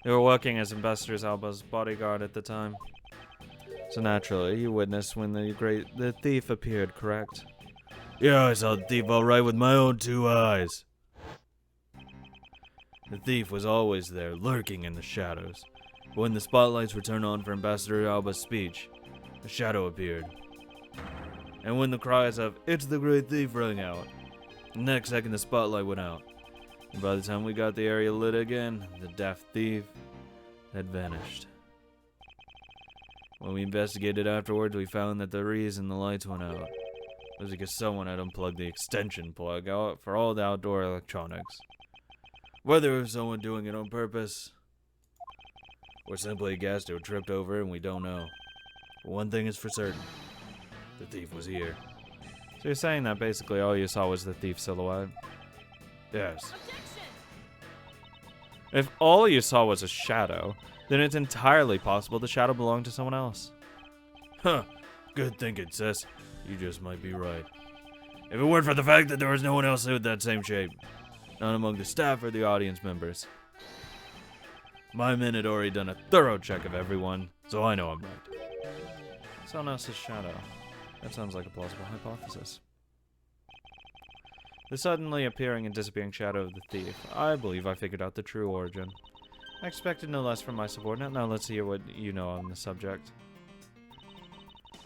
You were working as Ambassador Alba's bodyguard at the time. So naturally, you witnessed when the thief appeared, correct? Yeah, I saw the thief all right with my own 2 eyes. The thief was always there, lurking in the shadows. But when the spotlights were turned on for Ambassador Alba's speech, a shadow appeared. And when the cries of, "It's the Great Thief," rang out, the next second the spotlight went out. And by the time we got the area lit again, the daft thief had vanished. When we investigated afterwards, we found that the reason the lights went out was because someone had unplugged the extension plug out for all the outdoor electronics. Whether it was someone doing it on purpose, or simply a guest who tripped over and we don't know. But one thing is for certain. The thief was here. So you're saying that basically all you saw was the thief's silhouette? Yes. If all you saw was a shadow, then it's entirely possible the shadow belonged to someone else. Huh. Good thinking, sis. You just might be right. If it weren't for the fact that there was no one else with that same shape. Not among the staff or the audience members. My men had already done a thorough check of everyone, so I know I'm right. Someone else's shadow. That sounds like a plausible hypothesis. The suddenly appearing and disappearing shadow of the thief. I believe I figured out the true origin. I expected no less from my subordinate. Now let's hear what you know on the subject.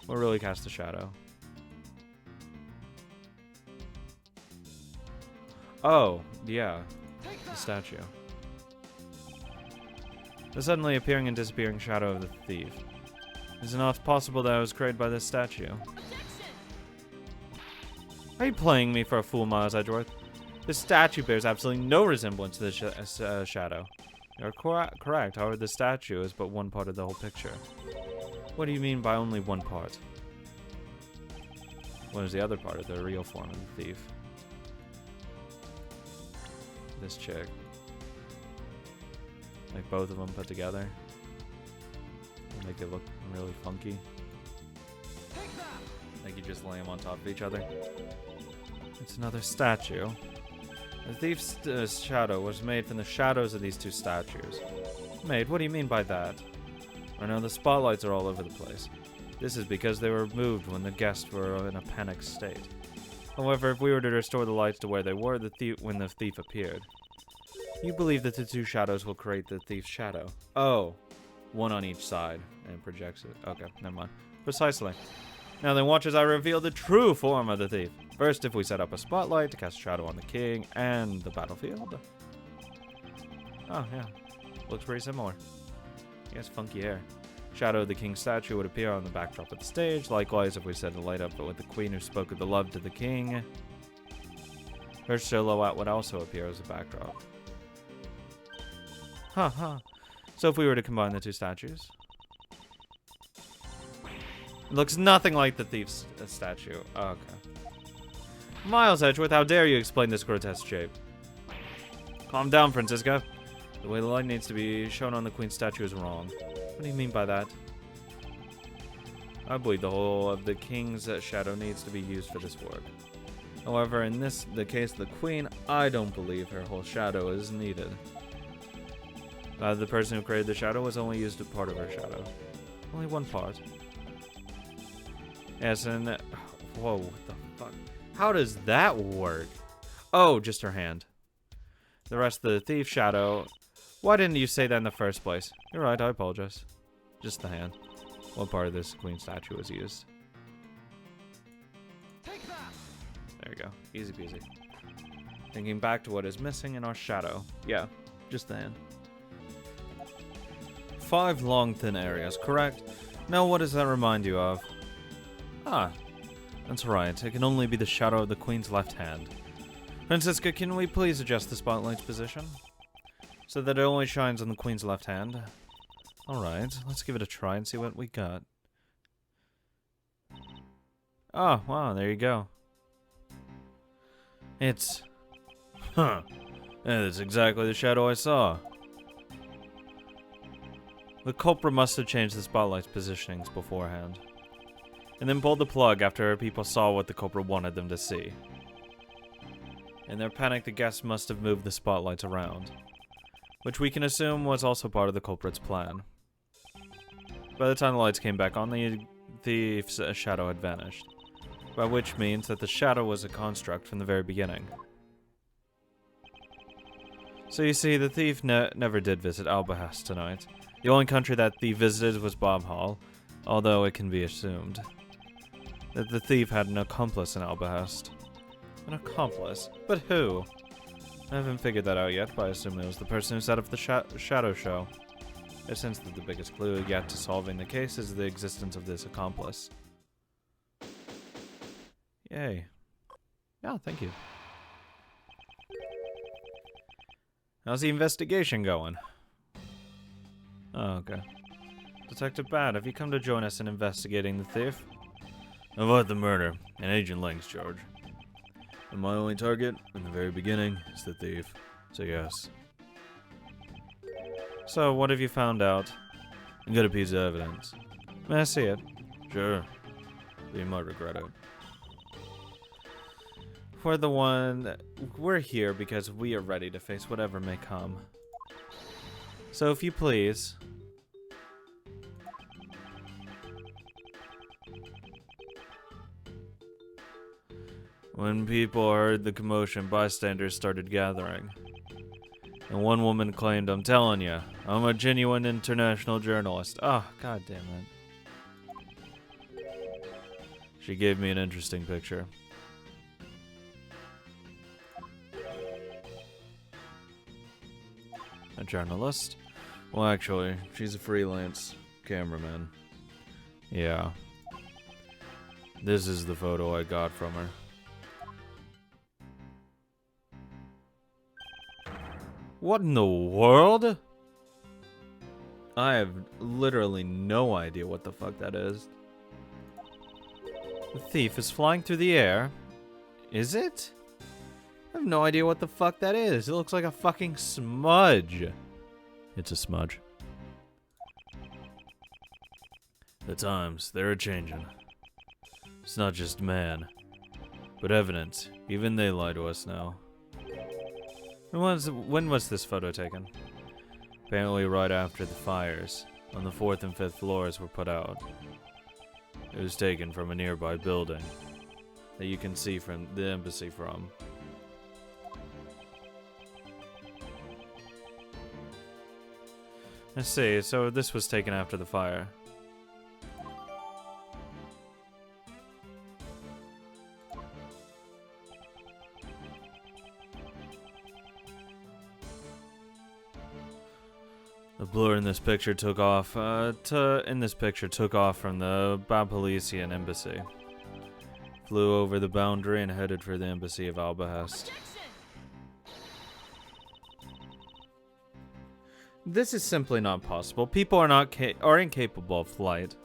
What really cast the shadow? Oh, yeah. The statue. The suddenly appearing and disappearing shadow of the thief. Is it not possible that it was created by this statue? Are you playing me for a fool, Miles Edgeworth? This statue bears absolutely no resemblance to the shadow. You're correct, however, the statue is but one part of the whole picture. What do you mean by only one part? What is the other part of the real form of the thief? This chick. Like both of them put together. Make it look really funky. Like you just lay them on top of each other. It's another statue. The thief's shadow was made from the shadows of these 2 statues. Made? What do you mean by that? I know the spotlights are all over the place. This is because they were moved when the guests were in a panicked state. However, if we were to restore the lights to where they were when the thief appeared, you believe that the 2 shadows will create the thief's shadow. Oh. One on each side, and it projects it. Okay, never mind. Precisely. Now then, watch as I reveal the true form of the thief. First, if we set up a spotlight to cast a shadow on the king and the battlefield. Oh, yeah. Looks pretty similar. He has funky hair. Shadow of the king's statue would appear on the backdrop of the stage. Likewise, if we set a light up with the queen who spoke of the love to the king, her silhouette would also appear as a backdrop. Huh. So if we were to combine the 2 statues, it looks nothing like the thief's statue. Oh, okay. Miles Edgeworth, how dare you explain this grotesque shape? Calm down, Francisca. The way the light needs to be shown on the queen's statue is wrong. What do you mean by that? I believe the whole of the king's shadow needs to be used for this work. However, in the case of the queen, I don't believe her whole shadow is needed. The person who created the shadow was only used a part of her shadow. Only one part. Yes, and... whoa, what the fuck? How does that work? Oh, just her hand. The rest of the thief's shadow... Why didn't you say that in the first place? You're right, I apologize. Just the hand. What part of this queen statue was used? There you go. Easy peasy. Thinking back to what is missing in our shadow. Yeah, just the hand. 5 long, thin areas, correct? Now, what does that remind you of? Ah, that's right. It can only be the shadow of the queen's left hand. Francisca, can we please adjust the spotlight's position? So that it only shines on the queen's left hand. Alright, let's give it a try and see what we got. Oh, wow, there you go. It's... Huh. Yeah, that's exactly the shadow I saw. The culprit must have changed the spotlight's positionings beforehand, and then pulled the plug after people saw what the culprit wanted them to see. In their panic, the guests must have moved the spotlights around. which we can assume was also part of the culprit's plan. By the time the lights came back on, the thief's shadow had vanished, by which means that the shadow was a construct from the very beginning. So you see, the thief never did visit Albahast tonight. The only country that the thief visited was Bobhal, although it can be assumed that the thief had an accomplice in Albahast. An accomplice? But who? I haven't figured that out yet, but I assume it was the person who set up the shadow show. It seems that the biggest clue yet to solving the case is the existence of this accomplice. Yay. Yeah, thank you. How's the investigation going? Oh, okay. Detective Bad, have you come to join us in investigating the thief? Avoid the murder, and Agent Lynx, George. And my only target, in the very beginning, is the thief. So yes. So, what have you found out? I got a piece of evidence. May I see it? Sure. But you might regret it. We're here because we are ready to face whatever may come. So if you please. When people heard the commotion, bystanders started gathering. And one woman claimed, I'm telling you, I'm a genuine international journalist. Oh, god damn it. She gave me an interesting picture. A journalist? Well, actually, she's a freelance cameraman. Yeah. This is the photo I got from her. What in the world? I have literally no idea what the fuck that is. The thief is flying through the air. Is it? I have no idea what the fuck that is. It looks like a fucking smudge. It's a smudge. The times, they're changing. It's not just man, but evidence. Even they lie to us now. When was this photo taken? Apparently right after the fires on the 4th and 5th floors were put out. It was taken from a nearby building that you can see from the embassy from. I see, so this was taken after the fire. The blur in this picture took off, took off from the Bapalisian embassy. Flew over the boundary and headed for the embassy of Albahast. This is simply not possible. People are incapable of flight.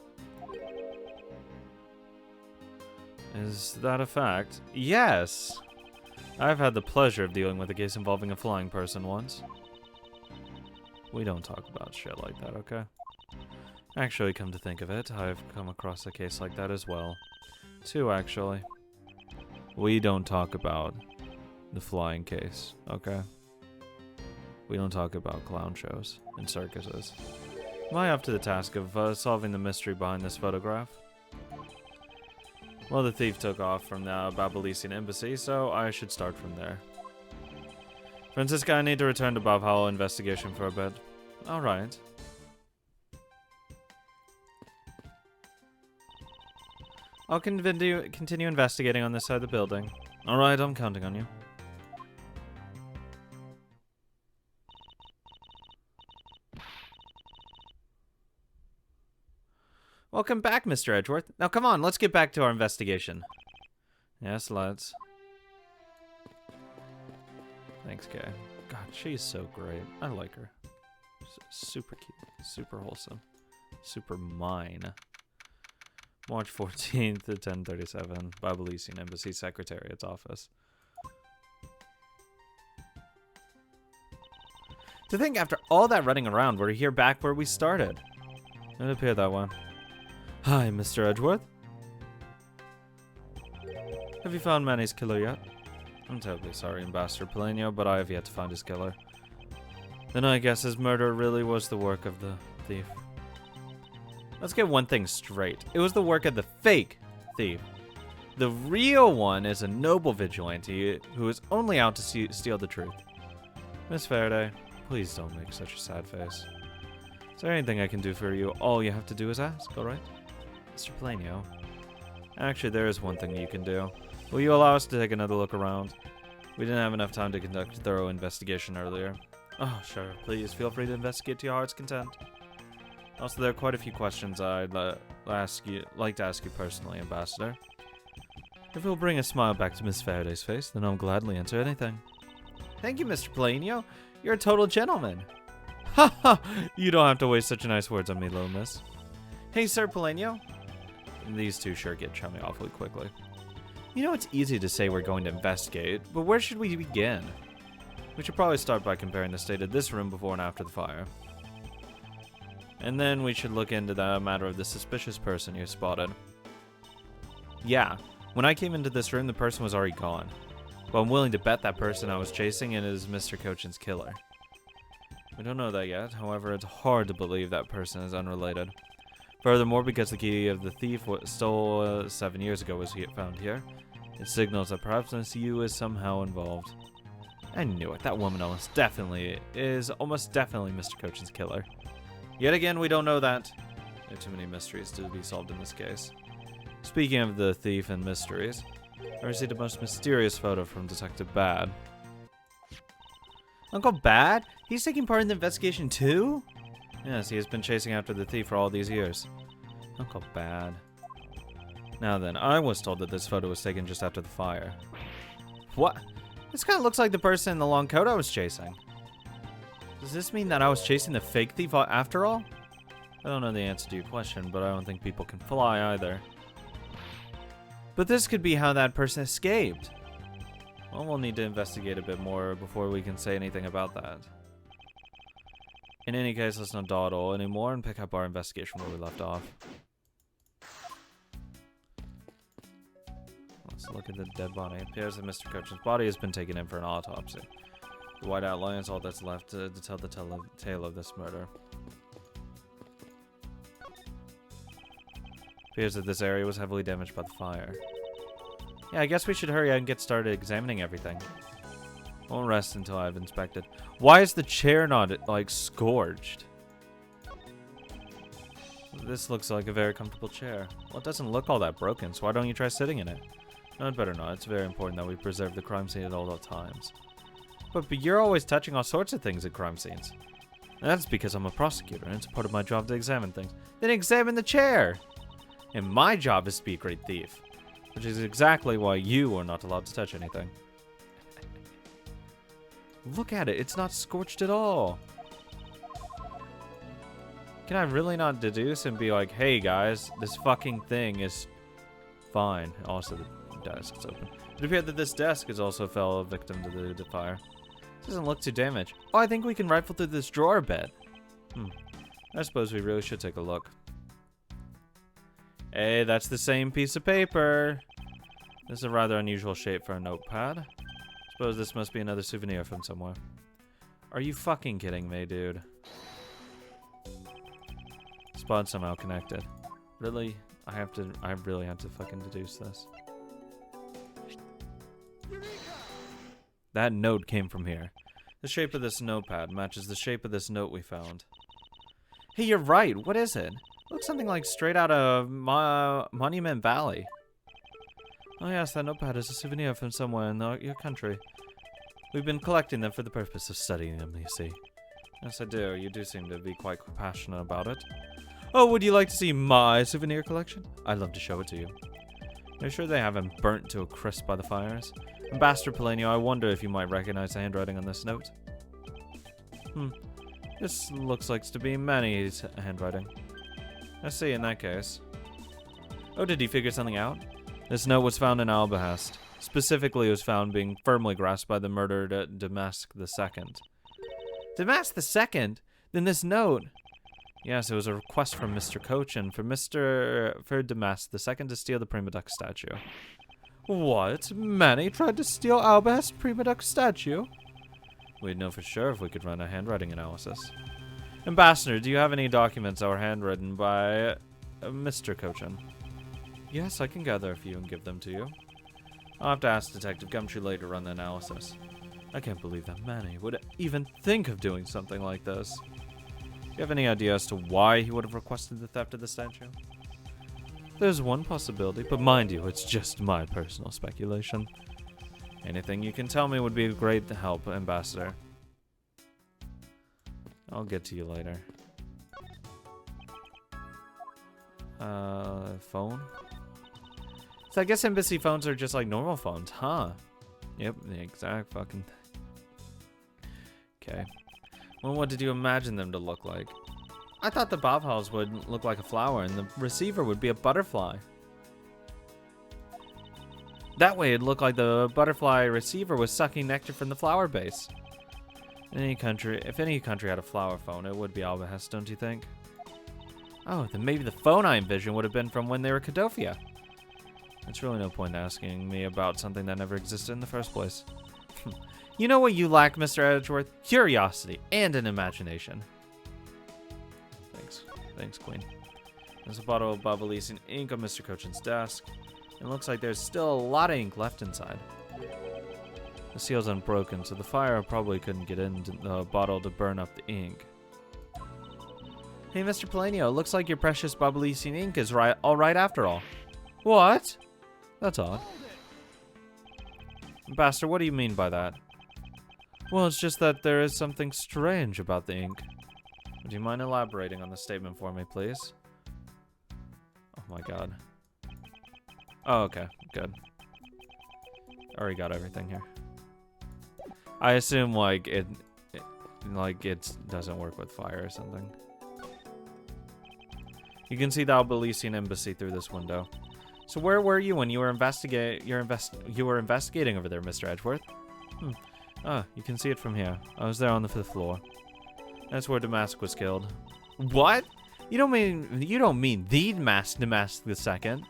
Is that a fact? Yes! I've had the pleasure of dealing with a case involving a flying person once. We don't talk about shit like that, okay? Actually, come to think of it, I've come across a case like that as well. 2, actually. We don't talk about the flying case, okay? We don't talk about clown shows and circuses. Am I up to the task of solving the mystery behind this photograph? Well, the thief took off from the Bapalisian embassy, so I should start from there. Francisca, I need to return to Bobhal investigation for a bit. Alright. I'll continue investigating on this side of the building. Alright, I'm counting on you. Welcome back, Mr. Edgeworth. Now come on, let's get back to our investigation. Yes, let's. Thanks, Kay. God, she's so great. I like her. Super cute. Super wholesome. Super mine. March 14th at 10:37. Bapalisian Embassy Secretariat's office. To think after all that running around, we're here back where we started. It appeared that way. Hi, Mr. Edgeworth. Have you found Manny's killer yet? I'm terribly sorry, Ambassador Palenio, but I have yet to find his killer. Then I guess his murder really was the work of the thief. Let's get one thing straight. It was the work of the fake thief. The real one is a noble vigilante who is only out to steal the truth. Miss Faraday, please don't make such a sad face. Is there anything I can do for you? All you have to do is ask, alright? Mr. Planio. Actually, there is one thing you can do. Will you allow us to take another look around? We didn't have enough time to conduct a thorough investigation earlier. Oh, sure. Please, feel free to investigate to your heart's content. Also, there are quite a few questions I'd like to ask you personally, Ambassador. If it'll bring a smile back to Miss Faraday's face, then I'll gladly answer anything. Thank you, Mr. Planio. You're a total gentleman. Ha ha! You don't have to waste such nice words on me, little miss. Hey, Sir Planio. These two sure get chummy awfully quickly. You know, it's easy to say we're going to investigate, but where should we begin? We should probably start by comparing the state of this room before and after the fire. And then we should look into the matter of the suspicious person you spotted. Yeah, when I came into this room, the person was already gone. But I'm willing to bet that person I was chasing is Mr. Cochin's killer. We don't know that yet, however, it's hard to believe that person is unrelated. Furthermore, because the key of the thief stole 7 years ago was found here, it signals that perhaps Miss Yu is somehow involved. I knew it. That woman almost definitely Mr. Cochin's killer. Yet again, we don't know that. There are too many mysteries to be solved in this case. Speaking of the thief and mysteries, I received the most mysterious photo from Detective Bad. Uncle Bad? He's taking part in the investigation too? Yes, he has been chasing after the thief for all these years. Uncle Bad. Now then, I was told that this photo was taken just after the fire. What? This kind of looks like the person in the long coat I was chasing. Does this mean that I was chasing the fake thief after all? I don't know the answer to your question, but I don't think people can fly either. But this could be how that person escaped. Well, we'll need to investigate a bit more before we can say anything about that. In any case, let's not dawdle anymore and pick up our investigation where we left off. Let's look at the dead body. It appears that Mr. Cochin's body has been taken in for an autopsy. The white outline is all that's left to tell the tale of this murder. Appears that this area was heavily damaged by the fire. Yeah, I guess we should hurry and get started examining everything. Won't rest until I've inspected. Why is the chair not, like, scorched? This looks like a very comfortable chair. Well, it doesn't look all that broken, so why don't you try sitting in it? No, I'd better not. It's very important that we preserve the crime scene at all times. But you're always touching all sorts of things at crime scenes. And that's because I'm a prosecutor, and it's part of my job to examine things. Then examine the chair! And my job is to be a great thief. Which is exactly why you are not allowed to touch anything. Look at it, it's not scorched at all. Can I really not deduce and be like, hey guys, this fucking thing is fine. Also, the desk is open. It appeared that this desk is also fell victim to the fire. It doesn't look too damaged. Oh, I think we can rifle through this drawer a bit. I suppose we really should take a look. Hey, that's the same piece of paper. This is a rather unusual shape for a notepad. Suppose this must be another souvenir from somewhere. Are you fucking kidding me, dude? Spot somehow connected. Really? I really have to fucking deduce this. That note came from here. The shape of this notepad matches the shape of this note we found. Hey, you're right. What is it? Looks something like straight out of Monument Valley. Oh yes, that notepad is a souvenir from somewhere in your country. We've been collecting them for the purpose of studying them, you see. Yes, I do. You do seem to be quite passionate about it. Oh, would you like to see my souvenir collection? I'd love to show it to you. Are you sure they haven't burnt to a crisp by the fires? Ambassador Planio, I wonder if you might recognize the handwriting on this note. This looks like to be Manny's handwriting. I see, in that case. Oh, did he figure something out? This note was found in Albahast. Specifically, it was found being firmly grasped by the murdered Damask II. Damask II? Then this note... Yes, it was a request from Mr. Cochin for Damask II to steal the Prima Duck statue. What? Manny tried to steal Albahast's Prima Duck statue? We'd know for sure if we could run a handwriting analysis. Ambassador, do you have any documents that were handwritten by Mr. Kochan? Yes, I can gather a few and give them to you. I'll have to ask Detective Gumtree later to run the analysis. I can't believe that Manny would even think of doing something like this. Do you have any idea as to why he would have requested the theft of the statue? There's one possibility, but mind you, it's just my personal speculation. Anything you can tell me would be a great help, Ambassador. I'll get to you later. Phone? So I guess embassy phones are just like normal phones, huh? Yep, the exact fucking thing. Okay. Well, what did you imagine them to look like? I thought the bobholes would look like a flower and the receiver would be a butterfly. That way it'd look like the butterfly receiver was sucking nectar from the flower base. In any country, if any country had a flower phone, it would be Albahass, don't you think? Oh, then maybe the phone I envisioned would have been from when they were Cadofia. It's really no point asking me about something that never existed in the first place. You know what you lack, Mr. Edgeworth? Curiosity and an imagination. Thanks. Thanks, Queen. There's a bottle of Bubblician ink on Mr. Kochan's desk. It looks like there's still a lot of ink left inside. The seal's unbroken, so the fire probably couldn't get into the bottle to burn up the ink. Hey, Mr. Palenio, looks like your precious Bubblician ink is all right after all. What? That's odd. Ambassador, what do you mean by that? Well, it's just that there is something strange about the ink. Would you mind elaborating on the statement for me, please? Oh my god. Oh, okay. Good. Already got everything here. I assume, like, it doesn't work with fire or something. You can see the Albalician embassy through this window. So where were you when you were investigating over there, Mr. Edgeworth? Ah, you can see it from here. I was there on the 5th floor. That's where Damask was killed. What? You don't mean the Damask II?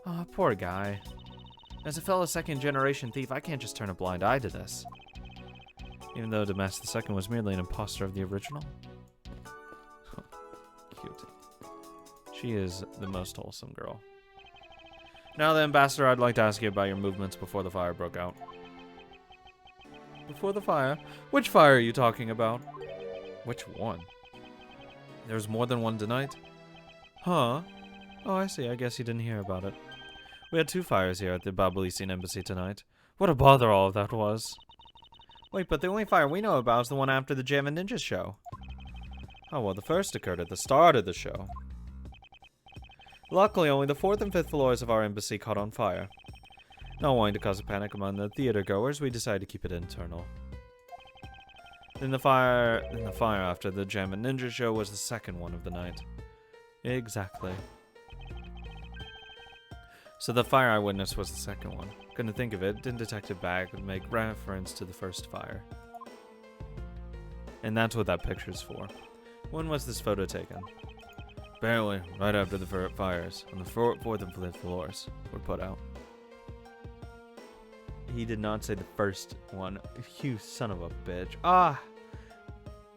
Oh, poor guy. As a fellow second-generation thief, I can't just turn a blind eye to this. Even though Damask II was merely an imposter of the original. Cute. She is the most wholesome girl. Now then, Ambassador, I'd like to ask you about your movements before the fire broke out. Before the fire? Which fire are you talking about? Which one? There's more than one tonight? Huh? Oh, I see. I guess you didn't hear about it. We had 2 fires here at the Bubblician embassy tonight. What a bother all of that was. Wait, but the only fire we know about is the one after the Jam and Ninja show. Oh, well, the first occurred at the start of the show. Luckily, only the 4th and 5th floors of our embassy caught on fire. Not wanting to cause a panic among the theater goers, we decided to keep it internal. Then the fire after the Jam and Ninja show was the second one of the night. Exactly. So the fire I witnessed was the second one. Couldn't think of it, didn't Detective Bag make reference to the first fire. And that's what that picture's for. When was this photo taken? Apparently, right after the fires, on the 4th and 5th floors were put out. He did not say the first one. You son of a bitch. Ah!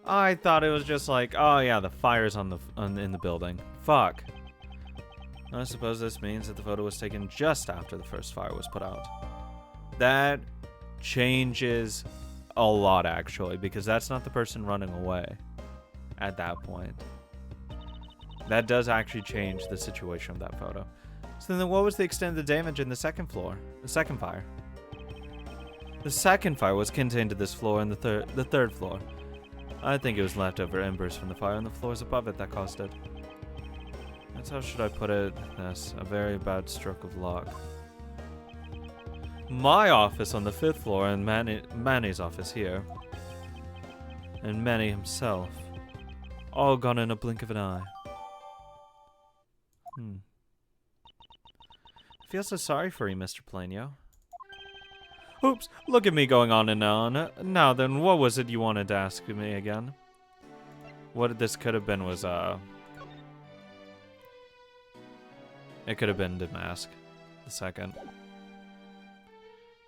I thought it was just like, oh yeah, the fire's in the building. Fuck. I suppose this means that the photo was taken just after the first fire was put out. That changes a lot, actually, because that's not the person running away at that point. That does actually change the situation of that photo. So then what was the extent of the damage in the second fire? The second fire was contained to this floor and the third floor. I think it was leftover embers from the fire on the floors above it that caused it. That's how should I put it? That's a very bad stroke of luck. My office on the 5th floor and Manny's office here. And Manny himself. All gone in a blink of an eye. I feel so sorry for you, Mr. Palenio. Oops, look at me going on and on. Now then, what was it you wanted to ask me again? What this could have been was, it could have been Damask II.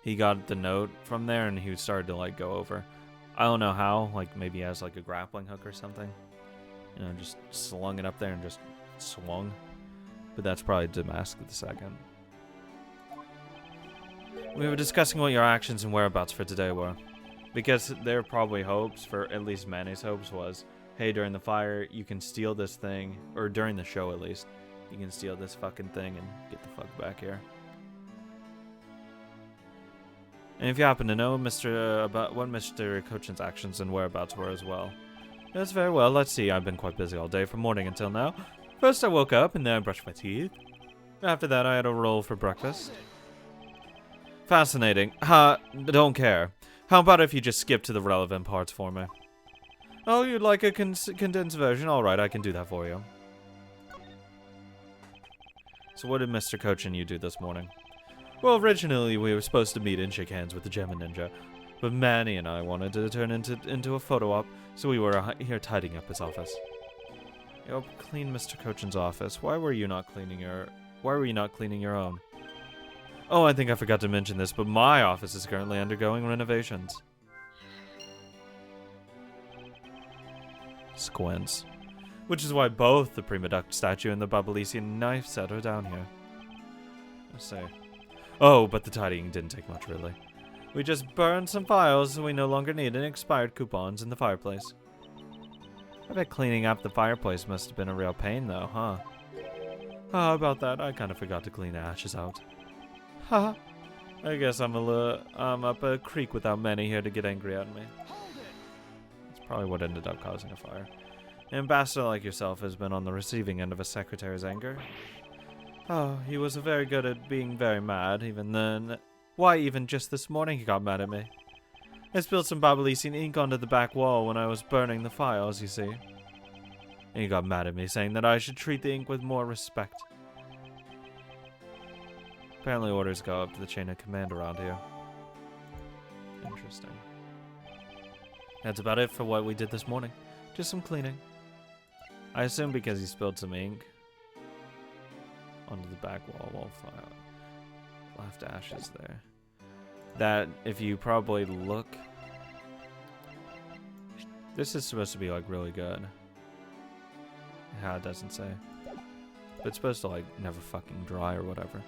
He got the note from there and he started to, like, go over. I don't know how. Like, maybe he has, like, a grappling hook or something. You know, just slung it up there and just swung. But that's probably Damask II. We were discussing what your actions and whereabouts for today were. Because their probably hopes, for at least Manny's hopes, was, hey, during the fire, you can steal this thing, or during the show at least, you can steal this fucking thing and get the fuck back here. And if you happen to know about what Mr. Kochan's actions and whereabouts were as well. That's very well. Let's see. I've been quite busy all day from morning until now. First I woke up and then I brushed my teeth. After that I had a roll for breakfast. Fascinating. Don't care. How about if you just skip to the relevant parts for me? Oh, you'd like a condensed version? Alright, I can do that for you. So what did Mr. Koch and you do this morning? Well, originally we were supposed to meet and shake hands with the Gemma Ninja, but Manny and I wanted to turn into a photo op, so we were here tidying up his office. Yo, clean Mr. Kochan's office. Why were you not cleaning your own? Oh, I think I forgot to mention this, but my office is currently undergoing renovations. Squints. Which is why both the Prima Duct statue and the Babalisian knife set are down here. Let's see. Oh, but the tidying didn't take much, really. We just burned some files, so we no longer need any expired coupons in the fireplace. I bet cleaning up the fireplace must have been a real pain, though, huh? How about that? I kind of forgot to clean the ashes out. Haha. I guess I'm up a creek without Manny here to get angry at me. That's probably what ended up causing a fire. An ambassador like yourself has been on the receiving end of a secretary's anger. Oh, he was very good at being very mad, even then. Why, even just this morning he got mad at me. I spilled some Babalisian ink onto the back wall when I was burning the files, you see. And he got mad at me, saying that I should treat the ink with more respect. Apparently orders go up to the chain of command around here. Interesting. That's about it for what we did this morning. Just some cleaning. I assume because he spilled some ink onto the back wall file. Left ashes there. That, if you probably look... This is supposed to be, like, really good. Yeah, it doesn't say. But it's supposed to, like, never fucking dry or whatever.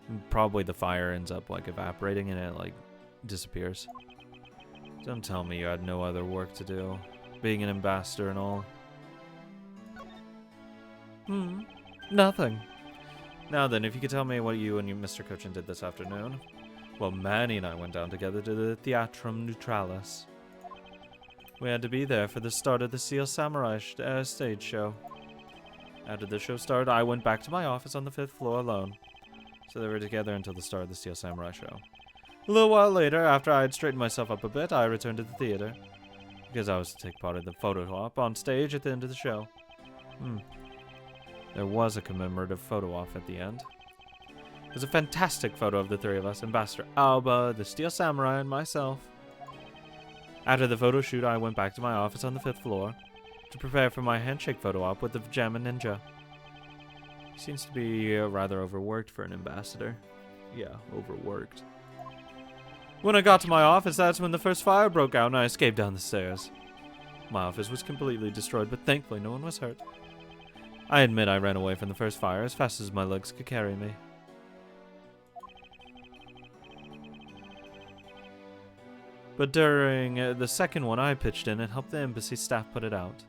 And probably the fire ends up, like, evaporating and it, like, disappears. Don't tell me you had no other work to do. Being an ambassador and all. Nothing. Now then, if you could tell me what you and Mr. Kochan did this afternoon. Well, Manny and I went down together to the Theatrum Neutralis. We had to be there for the start of the Steel Samurai stage show. After the show started, I went back to my office on the 5th floor alone. So they were together until the start of the Steel Samurai show. A little while later, after I had straightened myself up a bit, I returned to the theater. Because I was to take part in the photo op on stage at the end of the show. There was a commemorative photo op at the end. It was a fantastic photo of the three of us, Ambassador Alba, the Steel Samurai, and myself. After the photo shoot, I went back to my office on the 5th floor to prepare for my handshake photo op with the Gemma Ninja. He seems to be rather overworked for an ambassador. Yeah, overworked. When I got to my office, that's when the first fire broke out and I escaped down the stairs. My office was completely destroyed, but thankfully no one was hurt. I admit I ran away from the first fire as fast as my legs could carry me. But during the second one, I pitched in and helped the embassy staff put it out.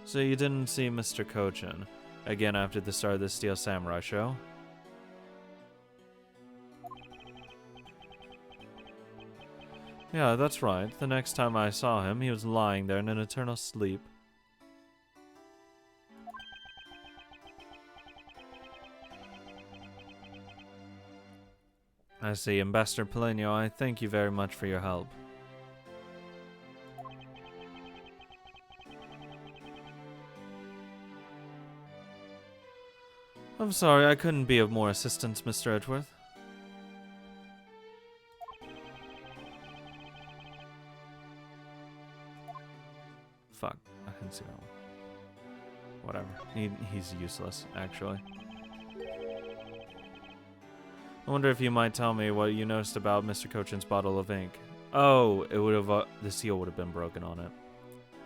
So you didn't see Mr. Kochan again after the start of the Steel Samurai show? Yeah, that's right. The next time I saw him, he was lying there in an eternal sleep. I see. Ambassador Palenio, I thank you very much for your help. I'm sorry, I couldn't be of more assistance, Mr. Edgeworth. Fuck, I didn't see that one. Whatever. He's useless, actually. I wonder if you might tell me what you noticed about Mr. Cochin's bottle of ink. Oh, it would have, the seal would have been broken on it.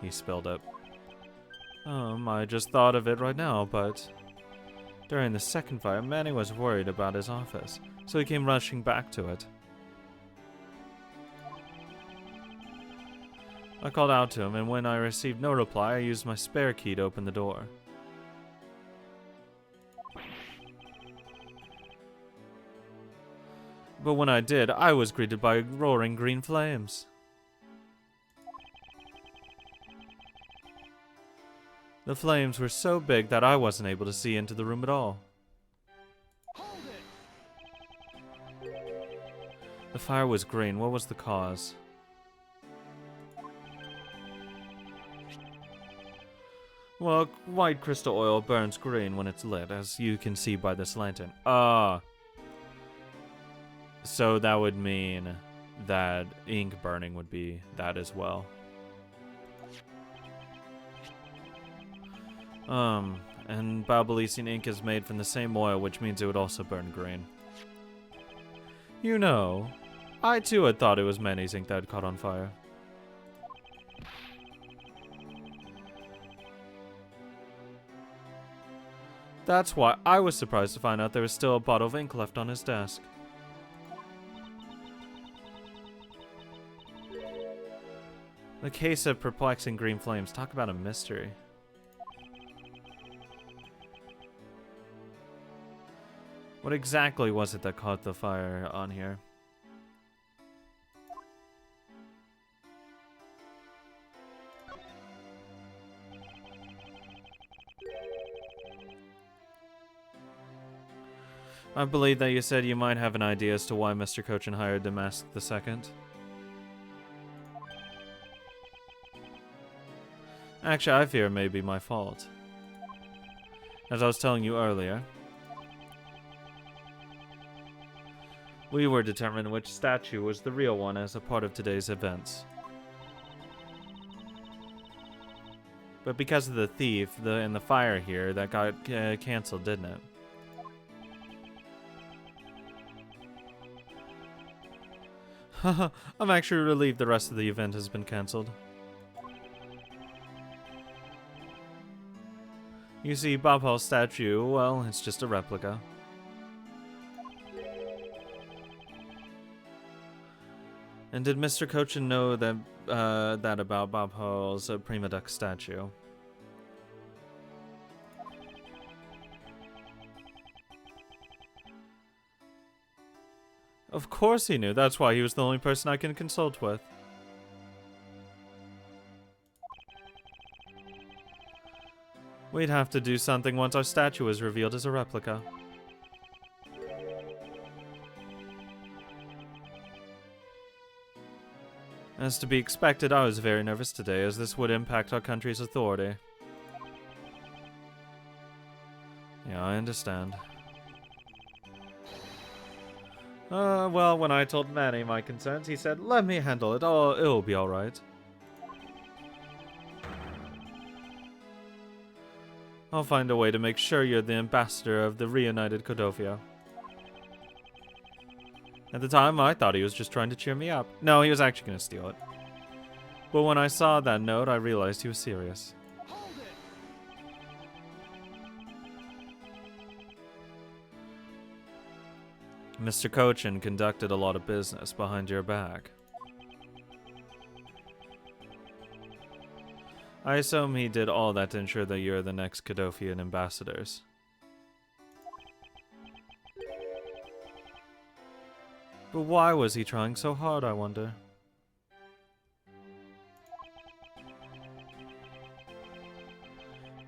He spilled it. I just thought of it right now, but during the second fire, Manny was worried about his office, so he came rushing back to it. I called out to him, and when I received no reply, I used my spare key to open the door. But when I did, I was greeted by roaring green flames. The flames were so big that I wasn't able to see into the room at all. The fire was green. What was the cause? Well, white crystal oil burns green when it's lit, as you can see by this lantern. So that would mean that ink burning would be that as well. And Balbalesian ink is made from the same oil, which means it would also burn green. You know, I too had thought it was Manny's ink that had caught on fire. That's why I was surprised to find out there was still a bottle of ink left on his desk. The case of perplexing green flames. Talk about a mystery. What exactly was it that caught the fire on here? I believe that you said you might have an idea as to why Mr. Cochin hired Damask II. Actually, I fear it may be my fault. As I was telling you earlier, we were determining which statue was the real one as a part of today's events. But because of the thief and the fire here, that got cancelled, didn't it? Haha, I'm actually relieved the rest of the event has been cancelled. You see, Bob Hall's statue, well, it's just a replica. And did Mr. Cochin know that that about Bob Hall's Prima Duck statue? Of course he knew. That's why he was the only person I can consult with. We'd have to do something once our statue is revealed as a replica. As to be expected, I was very nervous today, as this would impact our country's authority. Yeah, I understand. Well, when I told Manny my concerns, he said, "Let me handle it. Oh, it'll be alright." I'll find a way to make sure you're the ambassador of the reunited Codovia. At the time, I thought he was just trying to cheer me up. No, he was actually going to steal it. But when I saw that note, I realized he was serious. Mr. Cochin conducted a lot of business behind your back. I assume he did all that to ensure that you're the next Codovian ambassadors. But why was he trying so hard, I wonder?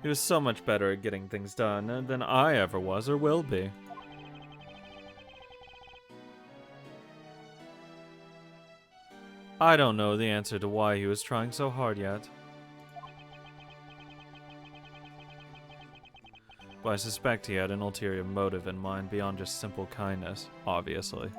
He was so much better at getting things done than I ever was or will be. I don't know the answer to why he was trying so hard yet. But I suspect he had an ulterior motive in mind beyond just simple kindness, obviously.